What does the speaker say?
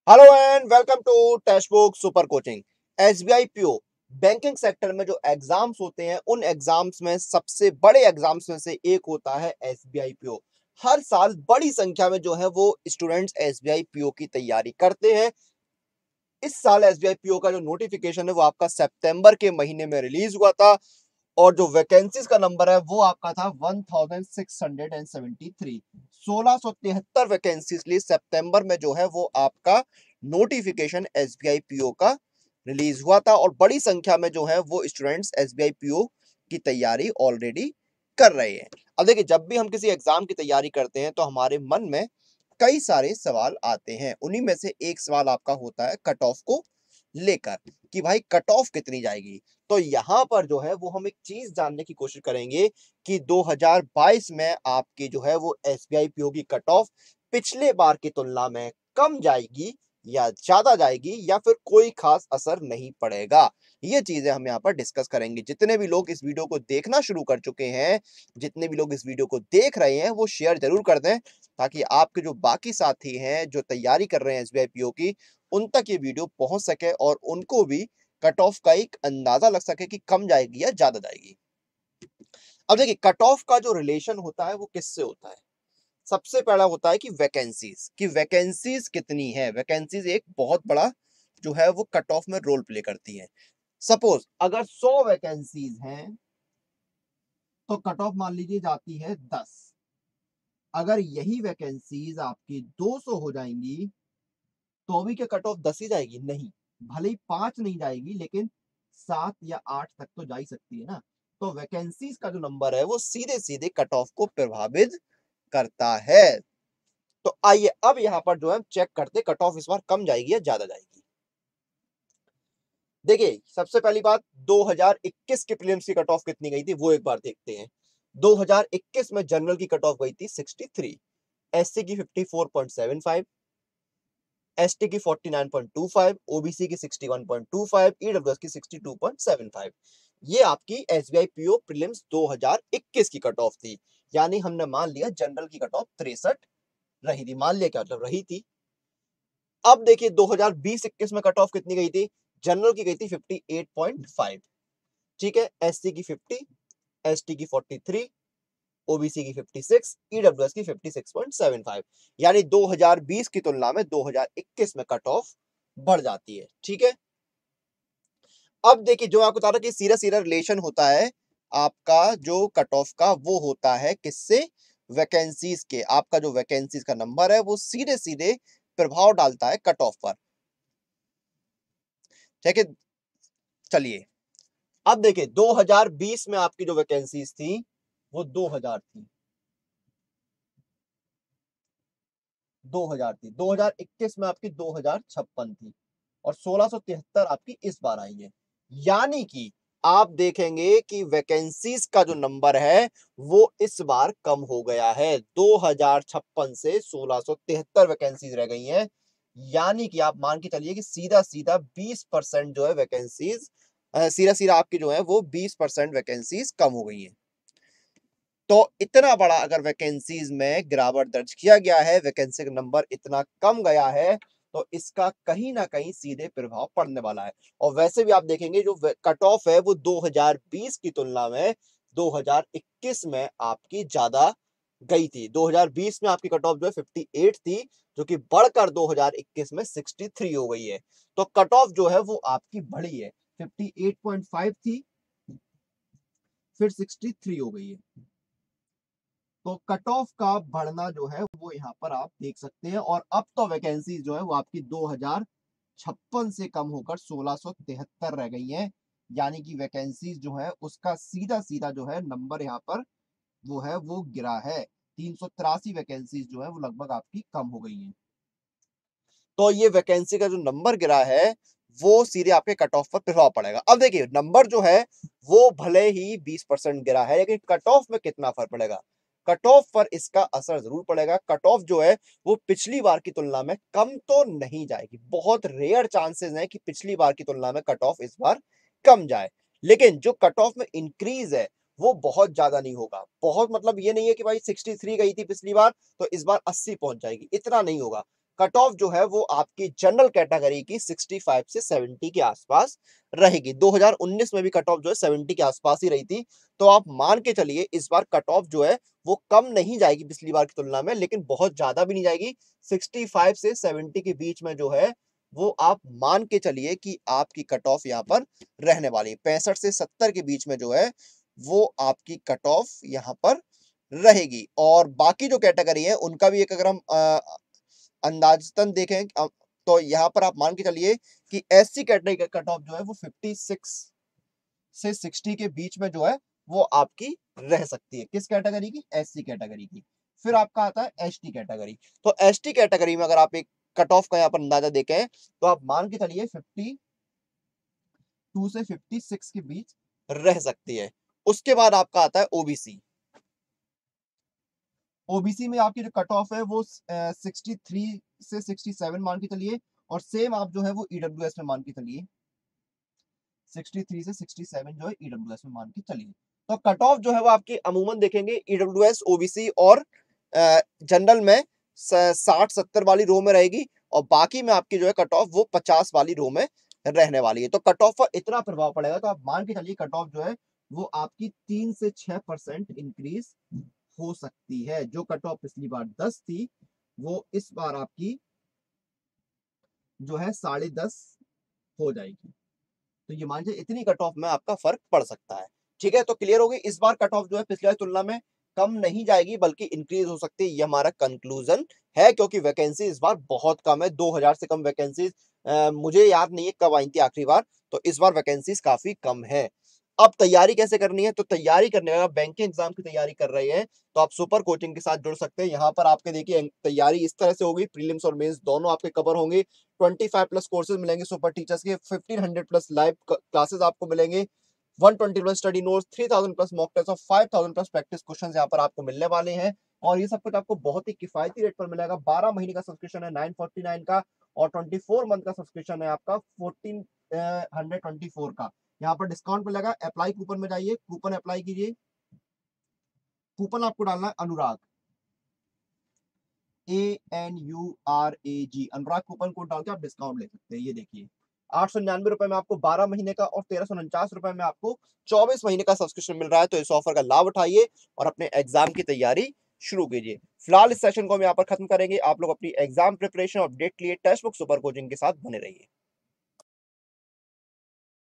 Hello and welcome to textbook super coaching. SBI PO banking sector में जो exams होते हैं उन एग्जाम्स में सबसे बड़े एग्जाम्स में से एक होता है एसबीआई पीओ। हर साल बड़ी संख्या में जो है वो स्टूडेंट्स एसबीआई पीओ की तैयारी करते हैं। इस साल एसबीआई पीओ का जो नोटिफिकेशन है वो आपका सितंबर के महीने में रिलीज हुआ था और जो वैकेंसीज का नंबर है वो आपका था 1673। 1673 वैकेंसीज लिए सितंबर में जो है वो आपका नोटिफिकेशन एसबीआई पीओ का रिलीज हुआ था और बड़ी संख्या में जो है वो स्टूडेंट्स एसबीआई पीओ की तैयारी ऑलरेडी कर रहे हैं। अब देखिए, जब भी हम किसी एग्जाम की तैयारी करते हैं तो हमारे मन में कई सारे सवाल आते हैं। उन्हीं में से एक सवाल आपका होता है कट ऑफ को लेकर कि भाई कट ऑफ कितनी जाएगी। तो यहाँ पर जो है वो हम एक चीज जानने की कोशिश करेंगे कि 2022 में आपकी जो है वो एसबीआई पीओ की कट ऑफ पिछले बार की तुलना में कम जाएगी या ज्यादा जाएगी या फिर कोई खास असर नहीं पड़ेगा। ये चीजें हम यहाँ पर डिस्कस करेंगे। जितने भी लोग इस वीडियो को देखना शुरू कर चुके हैं, जितने भी लोग इस वीडियो को देख रहे हैं, वो शेयर जरूर कर दें ताकि आपके जो बाकी साथी हैं जो तैयारी कर रहे हैं एसबीआई पीओ की, उन तक ये वीडियो पहुंच सके और उनको भी कट ऑफ का एक अंदाजा लग सके कि कम जाएगी या ज्यादा जाएगी। अब देखिए, कट ऑफ का जो रिलेशन होता है वो किससे होता है। सबसे पहला होता है कि वैकेंसीज की वैकेंसीज कितनी है। वैकेंसीज एक बहुत बड़ा जो है वो कट ऑफ में रोल प्ले करती है। सपोज अगर 100 वैकेंसीज हैं तो कट ऑफ मान लीजिए जाती है 10। अगर यही वैकेंसीज आपकी 200 हो जाएंगी तो भी क्या कट ऑफ 10 ही जाएगी? नहीं, भले ही 5 नहीं जाएगी लेकिन 7 या 8 तक तो जा ही सकती है ना। तो वैकेंसीज का जो नंबर है वो सीधे सीधे कट ऑफ को प्रभावित करता है। तो आइए अब यहाँ पर जो है चेक करते कट ऑफ इस बार कम जाएगी या ज्यादा जाएगी। देखिए, सबसे पहली बात, 2021 के प्रीलिम्स की कट ऑफ कितनी गई थी वो एक बार देखते हैं। 2021 में जनरल की कट ऑफ गई थी 63, एससी की 54.75, एसटी की 49.25, ओबीसी की 61.25, ईडब्ल्यूएस की 62.75। ये आपकी एसबीआई पीओ प्रीलिम्स 2021 की कट ऑफ थी। यानी हमने मान लिया जनरल की कट ऑफ 63 रही थी। मान लिया क्या मतलब रही थी। अब देखिए 2020-21 में कट ऑफ कितनी गई थी। जनरल की गई थी 58.5, ठीक है, एससी की 50, एसटी की 43, ओबीसी की 56, ईडब्ल्यूएस की 56.75। यानी 2020 की तुलना में 2021 में कट ऑफ बढ़ जाती है। ठीक है, अब देखिए जो आपको बता रहा कि सीधा सीधा रिलेशन होता है आपका जो कट ऑफ का, वो होता है किससे? वैकेंसीज के। आपका जो वैकेंसीज का नंबर है वो सीधे सीधे प्रभाव डालता है कट ऑफ पर। ठीक है, चलिए अब देखिए 2020 में आपकी जो वैकेंसीज थी वो 2000 थी। 2000 थी। 2021 में आपकी 2056 थी और 1673 आपकी इस बार आई है। यानी कि आप देखेंगे कि वैकेंसीज का जो नंबर है वो इस बार कम हो गया है। 2056 से 1673 वैकेंसीज रह गई हैं। यानी कि आप मान के चलिए कि सीधा सीधा 20% जो है वैकेंसीज, सीधा सीधा आपकी जो है वो 20% वैकेंसीज कम हो गई हैं। तो इतना बड़ा अगर वैकेंसीज में गिरावट दर्ज किया गया है, वैकेंसी का नंबर इतना कम गया है, तो इसका कहीं ना कहीं सीधे प्रभाव पड़ने वाला है। और वैसे भी आप देखेंगे जो कट ऑफ है वो 2020 की तुलना में 2021 में आपकी ज्यादा गई थी। 2020 में आपकी कट ऑफ जो है 58 थी, जो कि बढ़कर 2021 में 63 हो गई है। तो कट ऑफ जो है वो आपकी बढ़ी है। 58.5 थी, फिर 63 हो गई है। तो कट ऑफ का बढ़ना जो है वो यहाँ पर आप देख सकते हैं। और अब तो वैकेंसी जो है वो आपकी 2056 से कम होकर 1673 रह गई हैं। यानी कि वैकेंसीज जो है उसका सीधा सीधा जो है नंबर यहाँ पर वो है वो गिरा है। 383 वैकेंसीज जो है वो लगभग आपकी कम हो गई हैं। तो ये वैकेंसी का जो नंबर गिरा है वो सीधे आपके कट ऑफ पर प्रभाव पड़ेगा। अब देखिए नंबर जो है वो भले ही 20% गिरा है लेकिन कट ऑफ में कितना फर्क पड़ेगा? कट ऑफ पर इसका असर जरूर पड़ेगा। कट ऑफ जो है वो पिछली बार की तुलना में कम तो नहीं जाएगी। बहुत रेयर चांसेस हैं कि पिछली बार की तुलना में कट ऑफ इस बार कम जाए। लेकिन जो कट ऑफ में इंक्रीज है वो बहुत ज्यादा नहीं होगा। बहुत मतलब ये नहीं है कि भाई 63 गई थी पिछली बार तो इस बार 80 पहुंच जाएगी, इतना नहीं होगा। कट ऑफ जो है वो आपकी जनरल कैटेगरी की 65 से 70 के आसपास रहेगी। 2019 में भी कट ऑफ जो है 70 के आसपास ही रही थी। तो आप मान के चलिए इस बार कट ऑफ जो है वो कम नहीं जाएगी पिछली बार की तुलना में, लेकिन बहुत ज्यादा भी नहीं जाएगी। 65 से 70 के बीच में जो है वो आप मान के चलिए कि आपकी कट ऑफ यहाँ पर रहने वाली है। 65 से 70 के बीच में जो है वो आपकी कट ऑफ यहाँ पर रहेगी। और बाकी जो कैटेगरी है उनका भी एक अगर हम अंदाजतन देखें तो यहाँ पर आप मान के चलिए कि एससी कैटेगरी का कट ऑफ जो है वो 56 से 60 के बीच में जो है वो आपकी रह सकती है। किस कैटेगरी की? एससी कैटेगरी की। फिर आपका आता है एसटी कैटेगरी। तो एसटी कैटेगरी में अगर आप एक कट ऑफ का यहाँ पर अंदाजा देखें तो आप मान के चलिए 52 से 56 के बीच रह सकती है। उसके बाद आपका आता है ओबीसी। ओबीसी में आपकी जो कट ऑफ है वो 63 से 67 मान के चलिए, और सेम आप जो है वो ईडब्ल्यूएस में मान के चलिए 63 से 67 जो है ईडब्ल्यूएस में मान के चलिए। तो कट ऑफ जो है वो आपकी अमूमन देखेंगे ईडब्ल्यूएस, ओबीसी और जनरल में 60-70 वाली रो में रहेगी, और बाकी में आपकी जो है कट ऑफ वो 50 वाली रो में रहने वाली है। तो कट ऑफ पर इतना प्रभाव पड़ेगा, तो आप मान के चलिए कट ऑफ जो है वो आपकी 3 से 6% इंक्रीज हो सकती है। जो कट ऑफ पिछली बार 10 थी वो इस बार आपकी जो है 10.5 हो जाएगी। तो ये मान लीजिए इतनी कट ऑफ में आपका फर्क पड़ सकता है। ठीक है, तो क्लियर हो गई। इस बार कट ऑफ जो है पिछले तुलना में कम नहीं जाएगी बल्कि इंक्रीज हो सकती है, ये हमारा कंक्लूजन है, क्योंकि वैकेंसी इस बार बहुत कम है। 2000 से कम वैकेंसीज मुझे याद नहीं है कब आई थी आखिरी बार, तो इस बार वैकेंसीज काफी कम है। अब तैयारी कैसे करनी है? तो तैयारी करने का, बैंकिंग एग्जाम की तैयारी कर रहे हैं तो आप सुपर कोचिंग के साथ जुड़ सकते हैं। यहाँ पर आपके देखिए तैयारी इस तरह से होगी, प्रीलिम्स और मेंस दोनों आपके कवर होंगे। 25 प्लस कोर्सेज मिलेंगे सुपर टीचर्स के, 1500 प्लस लाइव क्लासेस आपको मिलेंगे, 120 plus study notes, 3000 plus mock test और 5000 प्लस प्रैक्टिस क्वेश्चंस यहाँ पर आपको मिलने वाले हैं। और ये सब कुछ आपको बहुत ही किफायती रेट पर मिलेगा। 12 महीने का सब्सक्रिप्शन है 949 का, और 24 मंथ का सब्सक्रिप्शन है आपका 1424 का। यहाँ पर डिस्काउंट मिलेगा। अप्लाई कूपन में जाइए, कूपन अप्लाई कीजिए। कूपन आपको डालना है अनुराग, ANURAG, अनुराग कूपन कोड डाल के आप डिस्काउंट ले सकते हैं। ये देखिए 899 रुपए में आपको 12 महीने का और 1349 रुपए में आपको 24 महीने का सब्सक्रिप्शन मिल रहा है। तो इस ऑफर का लाभ उठाइए और अपने एग्जाम की तैयारी शुरू कीजिए। फिलहाल इस सेशन को हम यहाँ पर खत्म करेंगे। आप लोग अपनी एग्जाम प्रिपरेशन अपडेट के लिए टेक्स्ट बुक सुपर कोचिंग के साथ बने रहिए।